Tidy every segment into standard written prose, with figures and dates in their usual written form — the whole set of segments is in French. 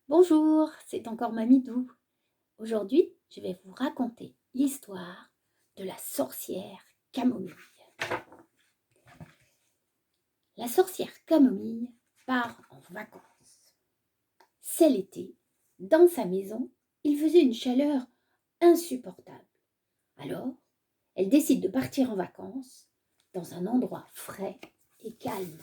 Bonjour, c'est encore Mamidou. Aujourd'hui, je vais vous raconter l'histoire de la sorcière Camomille. La sorcière Camomille part en vacances. C'est l'été. Dans sa maison, il faisait une chaleur insupportable. Alors, elle décide de partir en vacances dans un endroit frais et calme.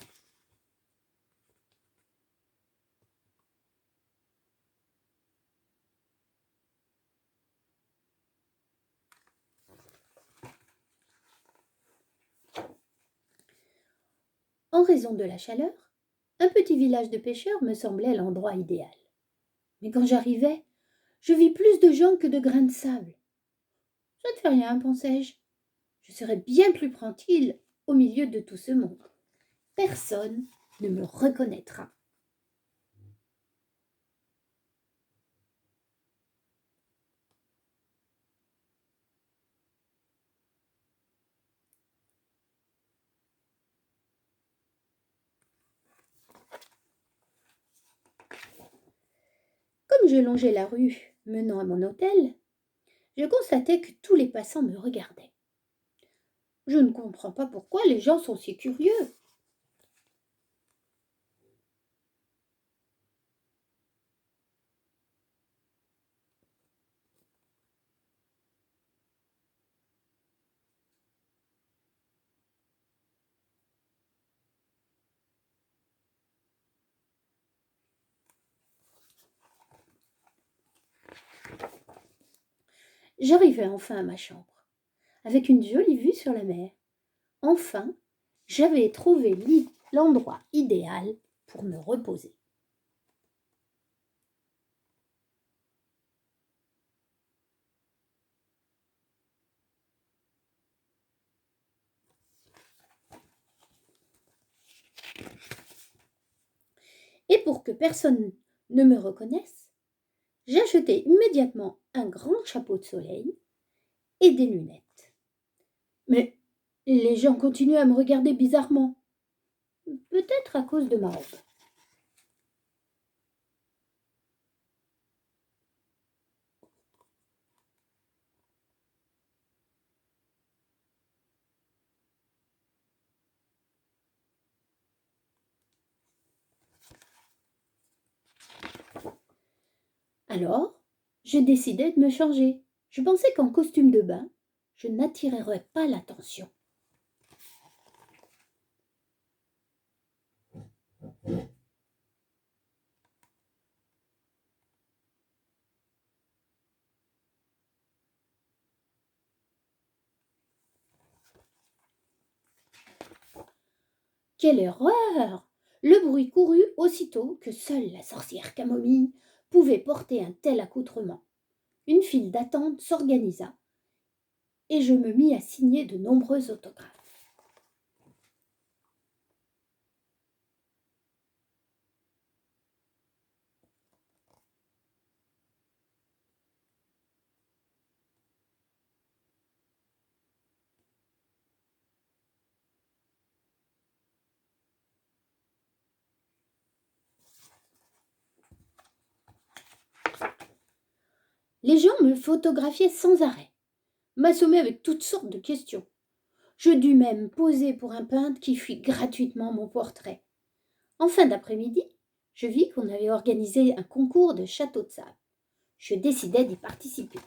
En raison de la chaleur, un petit village de pêcheurs me semblait l'endroit idéal. Mais quand j'arrivais, je vis plus de gens que de grains de sable. Ça ne fait rien, pensai-je. Je serais bien plus tranquille au milieu de tout ce monde. Personne ne me reconnaîtra. Comme je longeais la rue menant à mon hôtel, je constatais que tous les passants me regardaient. Je ne comprends pas pourquoi les gens sont si curieux. J'arrivais enfin à ma chambre, avec une jolie vue sur la mer. Enfin, j'avais trouvé l'endroit idéal pour me reposer. Et pour que personne ne me reconnaisse, j'achetai immédiatement un grand chapeau de soleil et des lunettes. Mais les gens continuaient à me regarder bizarrement, peut-être à cause de ma robe. Alors, je décidai de me changer. Je pensais qu'en costume de bain, je n'attirerais pas l'attention. Quelle erreur! Le bruit courut aussitôt que seule la sorcière Camomille pouvait porter un tel accoutrement. Une file d'attente s'organisa et je me mis à signer de nombreux autographes. Les gens me photographiaient sans arrêt, m'assommaient avec toutes sortes de questions. Je dus même poser pour un peintre qui fit gratuitement mon portrait. En fin d'après-midi, je vis qu'on avait organisé un concours de château de sable. Je décidai d'y participer.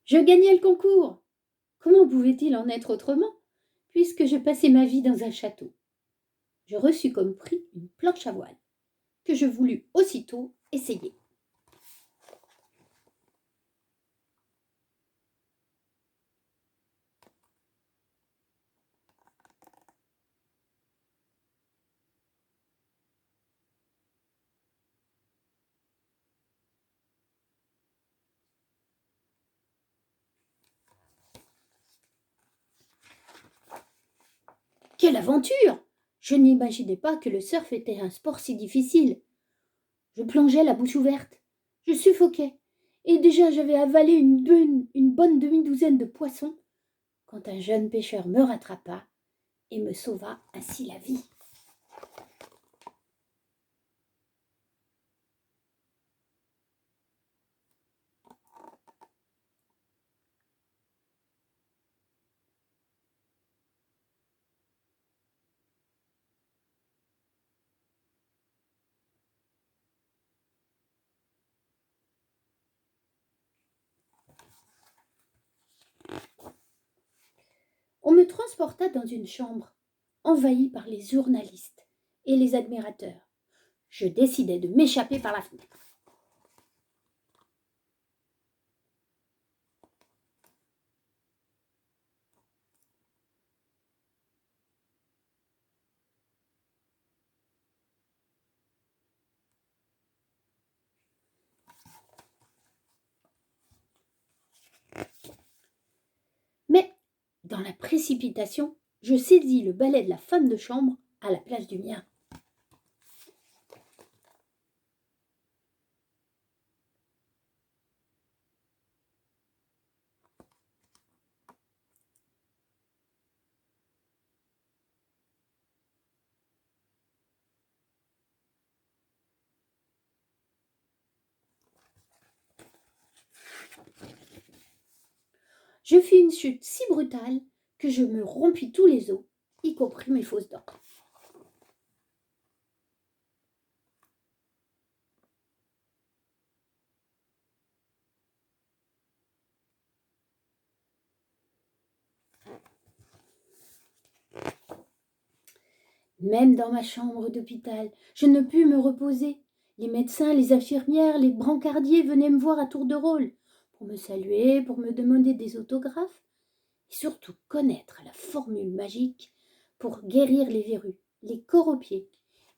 Je gagnai le concours. Comment pouvait-il en être autrement, puisque je passais ma vie dans un château? Je reçus comme prix une planche à voile, que je voulus aussitôt essayer. Quelle aventure! Je n'imaginais pas que le surf était un sport si difficile. Je plongeais la bouche ouverte. Je suffoquais. Et déjà j'avais avalé une bonne demi-douzaine de poissons quand un jeune pêcheur me rattrapa et me sauva ainsi la vie. On me transporta dans une chambre, envahie par les journalistes et les admirateurs. Je décidai de m'échapper par la fenêtre. Mais, dans la précipitation, je saisis le balai de la femme de chambre à la place du mien. Je fis une chute si brutale que je me rompis tous les os, y compris mes fausses dents. Même dans ma chambre d'hôpital, je ne pus me reposer. Les médecins, les infirmières, les brancardiers venaient me voir à tour de rôle, pour me saluer, pour me demander des autographes, et surtout connaître la formule magique pour guérir les verrues, les corps aux pieds,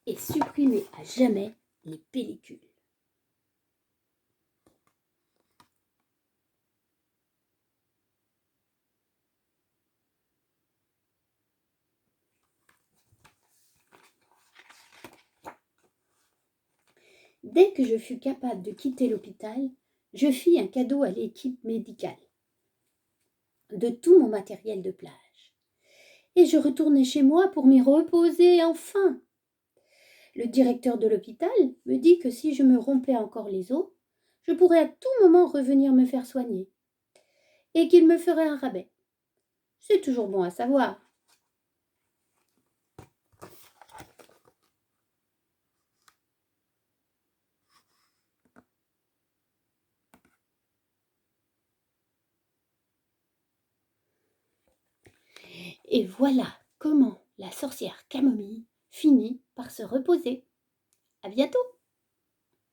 et supprimer à jamais les pellicules. Dès que je fus capable de quitter l'hôpital, je fis un cadeau à l'équipe médicale de tout mon matériel de plage. Et je retournai chez moi pour m'y reposer enfin. Le directeur de l'hôpital me dit que si je me rompais encore les os, je pourrais à tout moment revenir me faire soigner, et qu'il me ferait un rabais. C'est toujours bon à savoir. Et voilà comment la sorcière Camomille finit par se reposer. À bientôt!